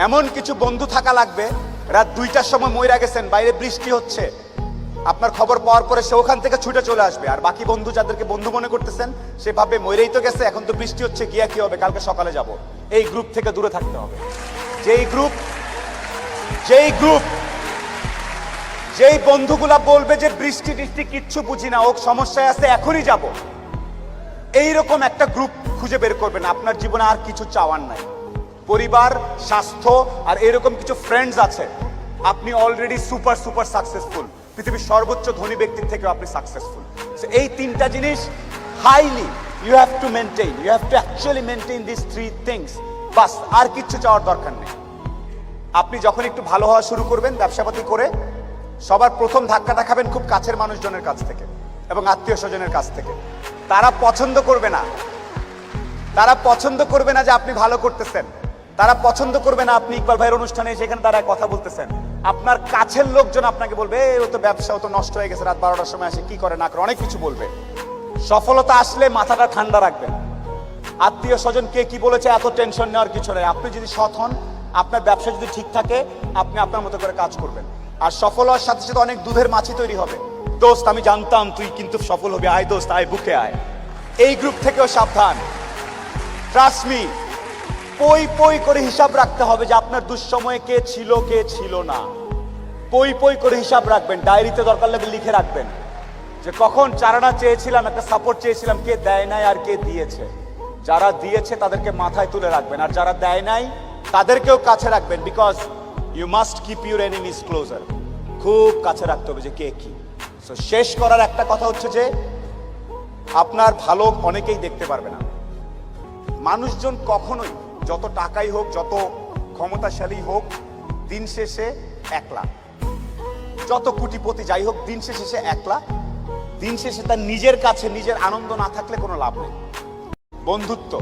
এমন কিছু বন্ধু থাকা লাগবে, রাত 2টার সময় মইরা গেছেন, বাইরে বৃষ্টি হচ্ছে, আপনার খবর পাওয়ার পরে সে ওখান থেকে ছুটে চলে আসবে। আর বাকি বন্ধু যাদেরকে বন্ধু মনে করতেছেন, সে ভাবে মইরেই তো গেছে, এখন তো বৃষ্টি হচ্ছে, গিয়া কি হবে, কালকে সকালে যাব। এই গ্রুপ থেকে দূরে থাকতে হবে। যেই বন্ধুগুলা বলবে যে বৃষ্টি টিষ্টি কিচ্ছু বুঝি না, ও সমস্যায় আছে, এখনই যাব, এইরকম একটা গ্রুপ খুঁজে বের করবেন। আপনার জীবনে আর কিছু চাওয়ার নাই, পরিবার, স্বাস্থ্য আর এরকম কিছু ফ্রেন্ডস আছে, আপনি অলরেডি সুপার সাকসেসফুল। পৃথিবীর সর্বোচ্চ ধনী ব্যক্তির থেকে আপনি সাকসেসফুল। এই তিনটা জিনিস highly you have to maintain, you have to actually maintain this 3 things. বাস, আর কিচ্ছু চাওয়ার দরকার নেই। আপনি যখন একটু ভালো হওয়া শুরু করবেন ব্যবসাপাতি করে, সবার প্রথম ধাক্কাটা খাবেন খুব কাছের মানুষজনের কাছ থেকে এবং আত্মীয় স্বজনের কাছ থেকে। তারা পছন্দ করবে না যে আপনি ভালো করতেছেন, তারা পছন্দ করবে না আপনি ইকবাল ভাইয়ের অনুষ্ঠানে সেখানে তারা কথা বলতেছেন। আপনার কাছের লোকজন আপনাকে বলবে, ও তো ব্যবসা, ও তো নষ্ট হয়ে গেছে, রাত 12টার সময় আসে, কি করে না করে, অনেক কিছু বলবে। সফলতা আসলে মাথাটা ঠান্ডা রাখবেন। আত্মীয় স্বজন কে কি বলেছে এত টেনশন নেওয়ার কিছু নেই। আপনি যদি সৎ হন, আপনার ব্যবসা যদি ঠিক থাকে, আপনি আপনার মতো করে কাজ করবেন। আর সফল হওয়ার সাথে সাথে অনেক দুধের মাছি তৈরি হবে। দোস্ত, আমি জানতাম তুই কিন্তু সফল হবি, আয় দোস্ত আয়, বুকে আয়। এই গ্রুপ থেকেও সাবধান। ট্রাস্ট মি, পই করে হিসাব রাখতে হবে যে আপনার দুঃসময়ে কে ছিল না। পই করে হিসাব রাখবেন, ডায়েরিতে দরকার লাগে লিখে রাখবেন যে কখন চারানা চেয়েছিলাম, একটা সাপোর্ট চেয়েছিলাম, কে দেয় নাই আর কে দিয়েছে। যারা দিয়েছে তাদেরকে মাথায় তুলে রাখবেন, আর যারা দেয় নাই তাদেরকেও কাছে রাখবেন। Because you must keep your enemies closer. খুব কাছে রাখতে হবে যে কে কি। সো শেষ করার একটা কথা হচ্ছে যে আপনার ভালো অনেকেই দেখতে পারবে না। মানুষজন কখনোই, যত টাকাই হোক, যত ক্ষমতাশালী হোক, দিন শেষে একলা। যত কোটিপতি যাই হোক, দিন শেষে একলা। দিন শেষে তার নিজের কাছে নিজের আনন্দ না থাকলে কোনো লাভ নেই। বন্ধুত্ব